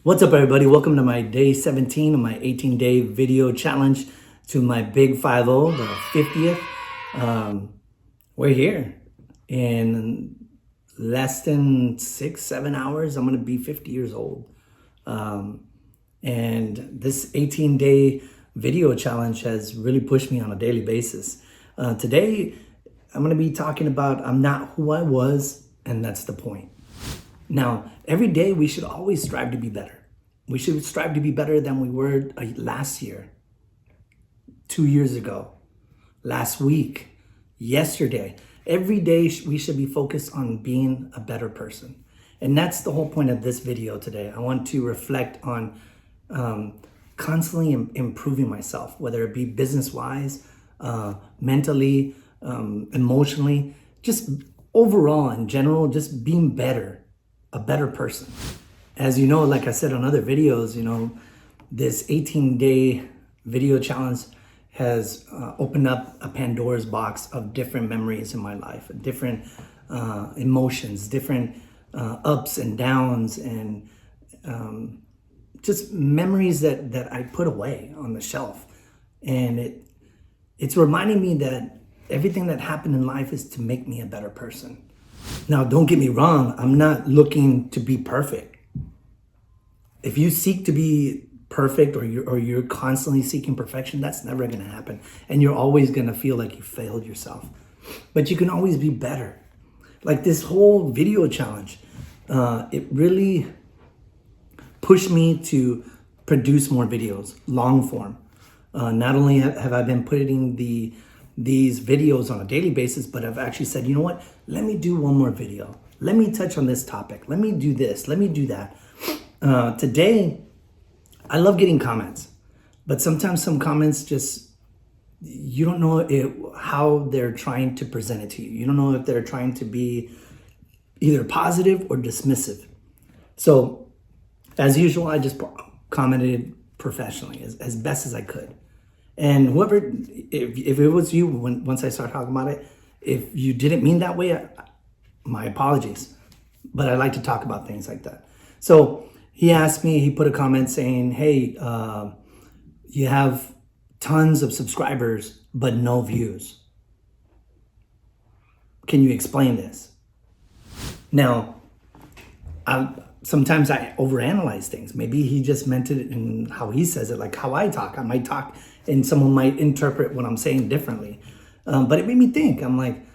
What's up, everybody? Welcome to my day 17 of my 18-day video challenge to my big 50, the 50th. We're here. In less than 6-7 hours, I'm going to be 50 years old. And this 18-day video challenge has really pushed me on a daily basis. Today, I'm going to be talking about I'm not who I was, and that's the point. Now, every day we should always strive to be better. We should strive to be better than we were last year, 2 years ago, last week, yesterday. Every day we should be focused on being a better person. And that's the whole point of this video today. I want to reflect on constantly improving myself, whether it be business-wise, mentally, emotionally, just overall in general, just being better, a better person. As you know, like I said on other videos, this 18-day video challenge has opened up a Pandora's box of different memories in my life, different emotions, different ups and downs, and just memories that I put away on the shelf. And it's reminding me that everything that happened in life is to make me a better person. Now, don't get me wrong, I'm not looking to be perfect. If you seek to be perfect or you're constantly seeking perfection, that's never going to happen. And you're always going to feel like you failed yourself. But you can always be better. Like this whole video challenge, it really pushed me to produce more videos, long form. Not only have I been putting these videos on a daily basis, but I've actually said, you know what? Let me do one more video. Let me touch on this topic. Let me do this. Let me do that. Today, I love getting comments, but sometimes some comments just, you don't know how they're trying to present it to you. You don't know if they're trying to be either positive or dismissive. So as usual, I just commented professionally as best as I could. And whoever, if it was you, once I start talking about it, if you didn't mean that way, my apologies. But I like to talk about things like that. So he asked me, he put a comment saying, hey, you have tons of subscribers, but no views. Can you explain this? Now, sometimes I overanalyze things. Maybe he just meant it in how he says it, like how I talk. I might talk and someone might interpret what I'm saying differently. But it made me think. I'm like,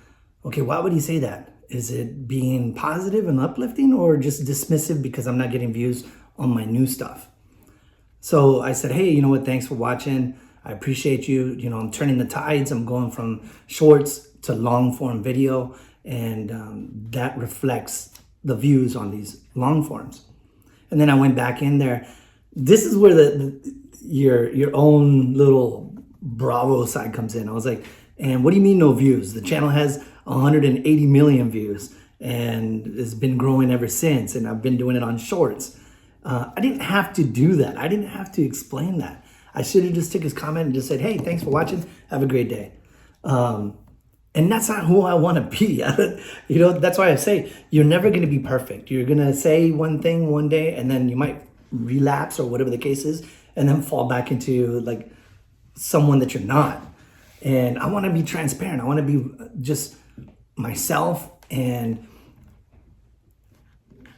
okay, why would he say that? Is it being positive and uplifting or just dismissive because I'm not getting views on my new stuff? So I said, hey, you know what? Thanks for watching. I appreciate you. I'm turning the tides. I'm going from shorts to long form video. And that reflects the views on these long forms. And then I went back in there. This is where your own little Bravo side comes in. I was like, and what do you mean no views? The channel has 180 million views and it's been growing ever since. And I've been doing it on shorts. I didn't have to do that. I didn't have to explain that. I should have just took his comment and just said, hey, thanks for watching. Have a great day. And that's not who I want to be. That's why I say you're never going to be perfect. You're going to say one thing one day and then you might relapse or whatever the case is and then fall back into like someone that you're not. And I want to be transparent. I want to be just myself. And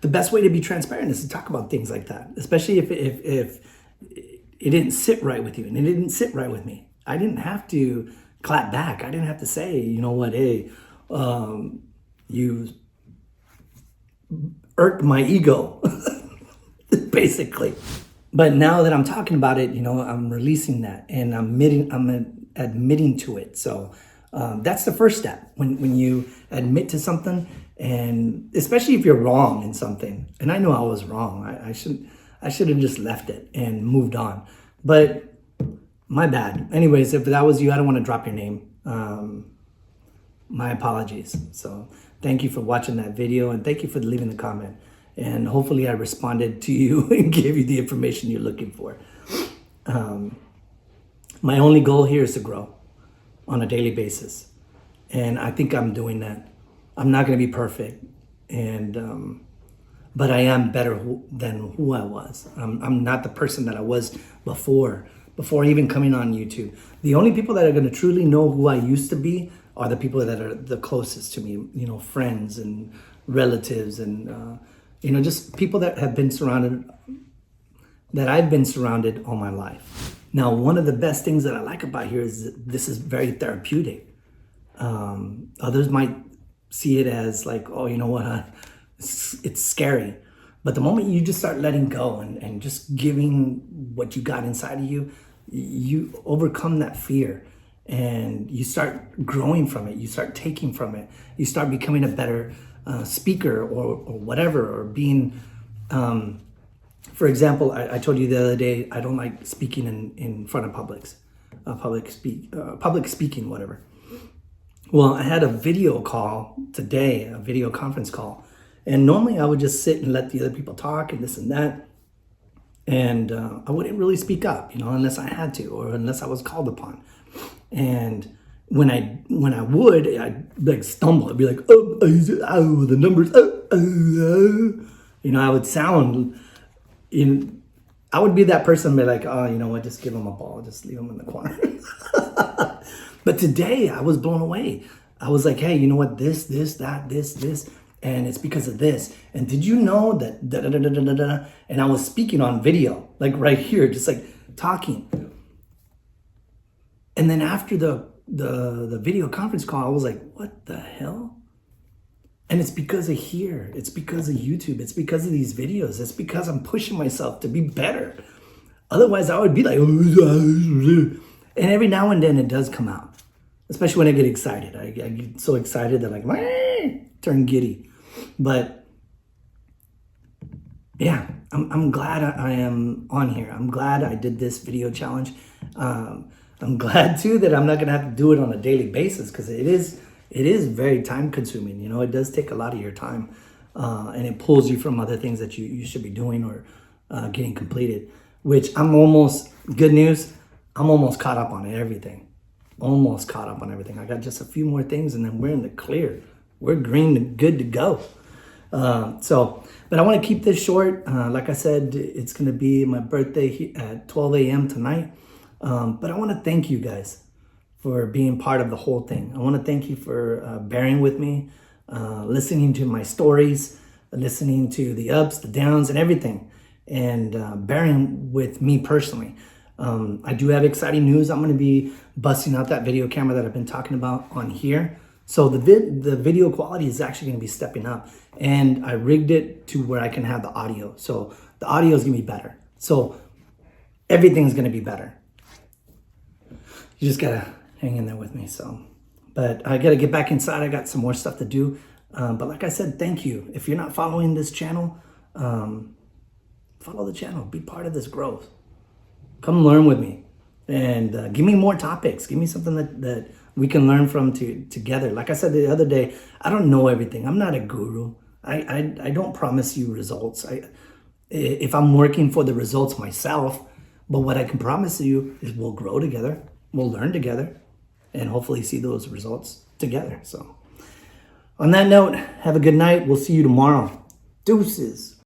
the best way to be transparent is to talk about things like that, especially if it didn't sit right with you. And it didn't sit right with me. I didn't have to clap back. I didn't have to say, you know what, hey, you irked my ego, basically. But now that I'm talking about it, I'm releasing that and I'm admitting to it. So that's the first step when you admit to something, and especially if you're wrong in something. And I know I was wrong. I should have just left it and moved on. But my bad. Anyways, if that was you, I don't want to drop your name. My apologies. So thank you for watching that video and thank you for leaving the comment. And hopefully I responded to you and gave you the information you're looking for. My only goal here is to grow on a daily basis. And I think I'm doing that. I'm not going to be perfect. And but I am better than who I was. I'm not the person that I was before even coming on YouTube. The only people that are going to truly know who I used to be are the people that are the closest to me, you know, friends and relatives and, you know, just people that have been surrounded, that I've been surrounded all my life. Now, one of the best things that I like about here is that this is very therapeutic. Others might see it as like, oh, you know what, it's scary. But the moment you just start letting go and just giving what you got inside of you, you overcome that fear and you start growing from it. You start taking from it. You start becoming a better speaker or whatever, or being, for example, I told you the other day, I don't like speaking in front of public speaking, whatever. Well, I had a video call today, a video conference call. And normally I would just sit and let the other people talk and this and that. And I wouldn't really speak up, you know, unless I had to or unless I was called upon. And when I would, I'd like stumble. I'd be like, oh, the numbers, you know, I would sound I would be that person, be like, oh, you know what, just give them a ball, just leave them in the corner. But today I was blown away. I was like, hey, you know what, this, that, this. And it's because of this. And did you know that da, da, da, da, da, da, and I was speaking on video, like right here, just like talking. And then after the video conference call, I was like, what the hell? And it's because of here. It's because of YouTube. It's because of these videos. It's because I'm pushing myself to be better. Otherwise, I would be like, and every now and then it does come out. Especially when I get excited. I get so excited that like, turn giddy. But yeah, I'm glad I am on here. I'm glad I did this video challenge. I'm glad too that I'm not gonna have to do it on a daily basis, because it is very time consuming. You know, it does take a lot of your time, and it pulls you from other things that you should be doing or getting completed. Which good news, I'm almost caught up on everything. Almost caught up on everything. I got just a few more things and then we're in the clear. We're green and good to go. But I want to keep this short. Like I said, it's going to be my birthday at 12 a.m. tonight. But I want to thank you guys for being part of the whole thing. I want to thank you for bearing with me, listening to my stories, listening to the ups, the downs, and everything, and bearing with me personally. I do have exciting news. I'm going to be busting out that video camera that I've been talking about on here. So the video quality is actually going to be stepping up, and I rigged it to where I can have the audio. So the audio is going to be better. So everything's going to be better. You just got to hang in there with me. But I got to get back inside. I got some more stuff to do. But like I said, thank you. If you're not following this channel, follow the channel. Be part of this growth. Come learn with me, and give me more topics. Give me something that we can learn from together. Like I said the other day, I don't know everything. I'm not a guru. I don't promise you results. If I'm working for the results myself, but what I can promise you is we'll grow together, we'll learn together, and hopefully see those results together. So on that note, have a good night. We'll see you tomorrow. Deuces.